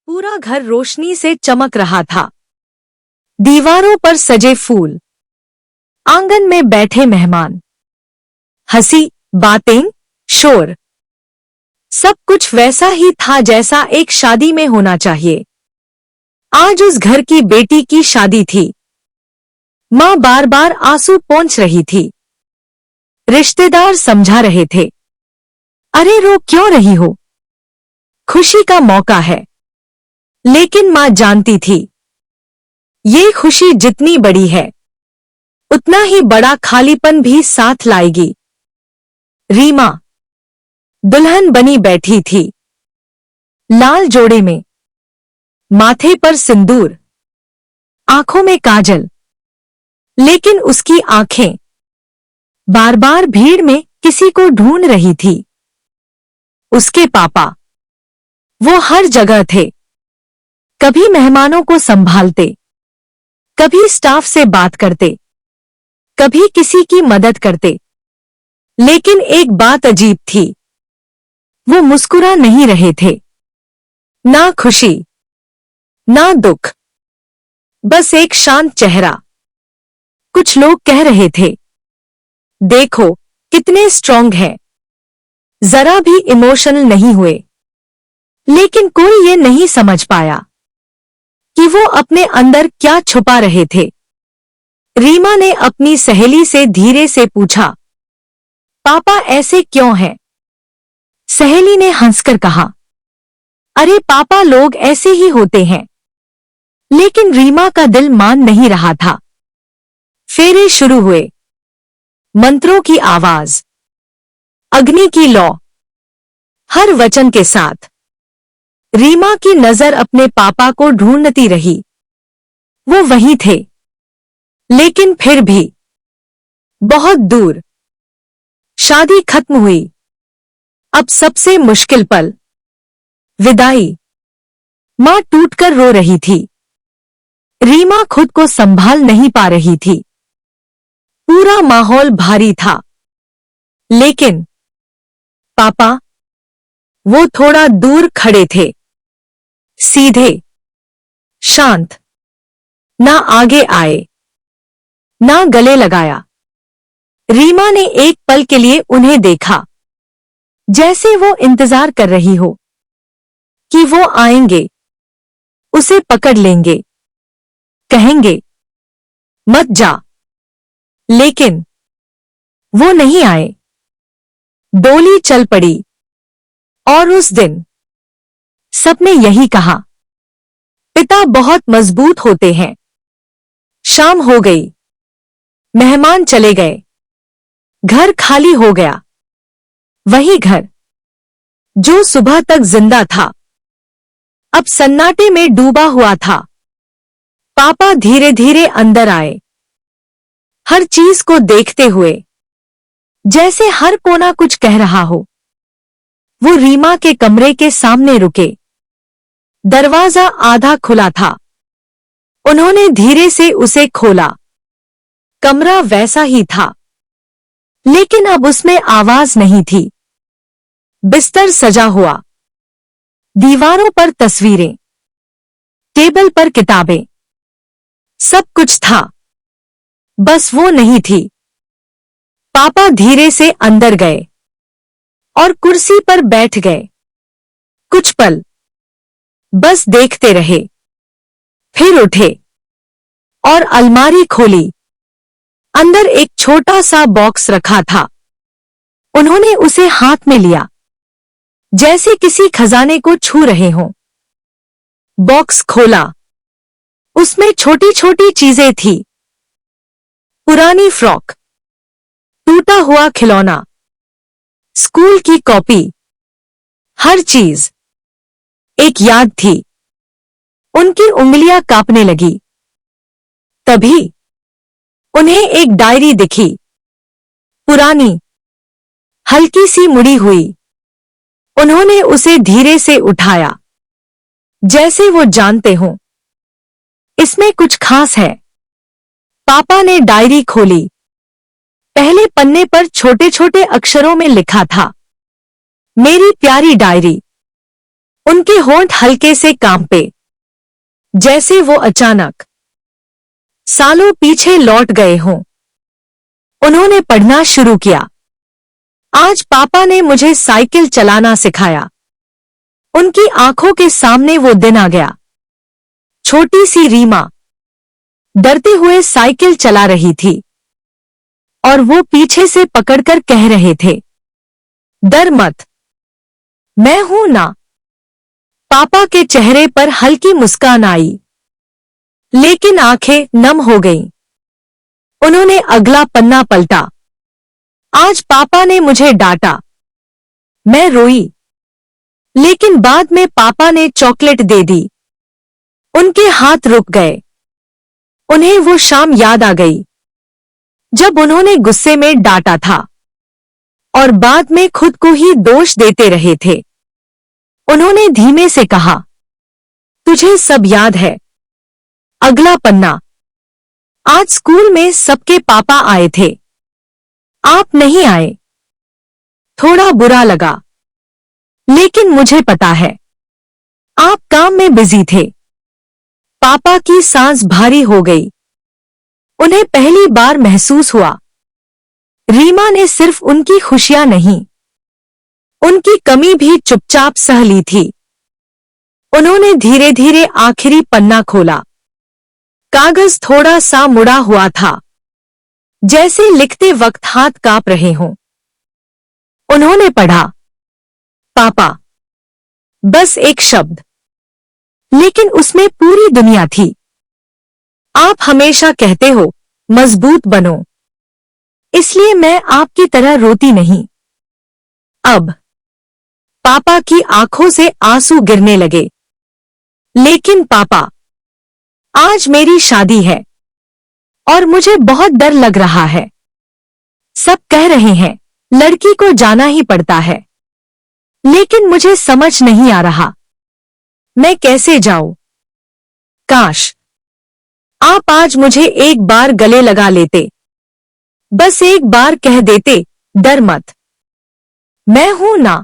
पूरा घर रोशनी से चमक रहा था। दीवारों पर सजे फूल, आंगन में बैठे मेहमान, हंसी, बातें, शोर, सब कुछ वैसा ही था जैसा एक शादी में होना चाहिए। आज उस घर की बेटी की शादी थी। मां बार बार आंसू पोंछ रही थी। रिश्तेदार समझा रहे थे, अरे रो क्यों रही हो, खुशी का मौका है। लेकिन मां जानती थी, ये खुशी जितनी बड़ी है उतना ही बड़ा खालीपन भी साथ लाएगी। रीमा दुल्हन बनी बैठी थी, लाल जोड़े में, माथे पर सिंदूर, आंखों में काजल। लेकिन उसकी आंखें बार बार भीड़ में किसी को ढूंढ रही थी। उसके पापा, वो हर जगह थे। कभी मेहमानों को संभालते, कभी स्टाफ से बात करते, कभी किसी की मदद करते। लेकिन एक बात अजीब थी, वो मुस्कुरा नहीं रहे थे। ना खुशी, ना दुख, बस एक शांत चेहरा। कुछ लोग कह रहे थे, देखो कितने स्ट्रांग हैं, जरा भी इमोशनल नहीं हुए। लेकिन कोई ये नहीं समझ पाया कि वो अपने अंदर क्या छुपा रहे थे। रीमा ने अपनी सहेली से धीरे से पूछा, पापा ऐसे क्यों हैं? सहेली ने हंसकर कहा, अरे पापा लोग ऐसे ही होते हैं। लेकिन रीमा का दिल मान नहीं रहा था। फेरे शुरू हुए, मंत्रों की आवाज, अग्नि की लौ, हर वचन के साथ रीमा की नजर अपने पापा को ढूंढती रही। वो वहीं थे, लेकिन फिर भी बहुत दूर। शादी खत्म हुई। अब सबसे मुश्किल पल, विदाई। मां टूटकर रो रही थी। रीमा खुद को संभाल नहीं पा रही थी। पूरा माहौल भारी था। लेकिन पापा, वो थोड़ा दूर खड़े थे, सीधे, शांत। ना आगे आए, ना गले लगाया। रीमा ने एक पल के लिए उन्हें देखा, जैसे वो इंतजार कर रही हो कि वो आएंगे, उसे पकड़ लेंगे, कहेंगे मत जा। लेकिन वो नहीं आए। डोली चल पड़ी। और उस दिन सबने यही कहा, पिता बहुत मजबूत होते हैं। शाम हो गई, मेहमान चले गए, घर खाली हो गया। वही घर जो सुबह तक जिंदा था, अब सन्नाटे में डूबा हुआ था। पापा धीरे धीरे अंदर आए, हर चीज को देखते हुए, जैसे हर कोना कुछ कह रहा हो। वो रीमा के कमरे के सामने रुके। दरवाजा आधा खुला था। उन्होंने धीरे से उसे खोला। कमरा वैसा ही था, लेकिन अब उसमें आवाज नहीं थी। बिस्तर सजा हुआ, दीवारों पर तस्वीरें, टेबल पर किताबें, सब कुछ था, बस वो नहीं थी। पापा धीरे से अंदर गए और कुर्सी पर बैठ गए। कुछ पल बस देखते रहे, फिर उठे और अलमारी खोली। अंदर एक छोटा सा बॉक्स रखा था। उन्होंने उसे हाथ में लिया, जैसे किसी खजाने को छू रहे हों। बॉक्स खोला, उसमें छोटी छोटी चीजें थी। पुरानी फ्रॉक, टूटा हुआ खिलौना, स्कूल की कॉपी, हर चीज एक याद थी। उनकी उंगलियां कांपने लगी। तभी उन्हें एक डायरी दिखी, पुरानी, हल्की सी मुड़ी हुई। उन्होंने उसे धीरे से उठाया, जैसे वो जानते हों, इसमें कुछ खास है। पापा ने डायरी खोली। पहले पन्ने पर छोटे छोटे अक्षरों में लिखा था, मेरी प्यारी डायरी। उनके होंठ हल्के से कांपे, जैसे वो अचानक सालों पीछे लौट गए हों। उन्होंने पढ़ना शुरू किया। आज पापा ने मुझे साइकिल चलाना सिखाया। उनकी आंखों के सामने वो दिन आ गया। छोटी सी रीमा डरते हुए साइकिल चला रही थी और वो पीछे से पकड़कर कह रहे थे, डर मत, मैं हूं ना। पापा के चेहरे पर हल्की मुस्कान आई, लेकिन आंखें नम हो गईं। उन्होंने अगला पन्ना पलटा। आज पापा ने मुझे डांटा। मैं रोई, लेकिन बाद में पापा ने चॉकलेट दे दी। उनके हाथ रुक गए। उन्हें वो शाम याद आ गई जब उन्होंने गुस्से में डांटा था और बाद में खुद को ही दोष देते रहे थे। उन्होंने धीमे से कहा, तुझे सब याद है। अगला पन्ना। आज स्कूल में सबके पापा आए थे, आप नहीं आए। थोड़ा बुरा लगा, लेकिन मुझे पता है आप काम में बिजी थे। पापा की सांस भारी हो गई। उन्हें पहली बार महसूस हुआ, रीमा ने सिर्फ उनकी खुशियां नहीं, उनकी कमी भी चुपचाप सह ली थी। उन्होंने धीरे धीरे आखिरी पन्ना खोला। कागज थोड़ा सा मुड़ा हुआ था, जैसे लिखते वक्त हाथ कांप रहे हों। उन्होंने पढ़ा, पापा। बस एक शब्द, लेकिन उसमें पूरी दुनिया थी। आप हमेशा कहते हो, मजबूत बनो, इसलिए मैं आपकी तरह रोती नहीं। अब पापा की आंखों से आंसू गिरने लगे। लेकिन पापा, आज मेरी शादी है और मुझे बहुत डर लग रहा है। सब कह रहे हैं लड़की को जाना ही पड़ता है, लेकिन मुझे समझ नहीं आ रहा मैं कैसे जाऊं। काश आप आज मुझे एक बार गले लगा लेते, बस एक बार कह देते, डर मत, मैं हूं ना।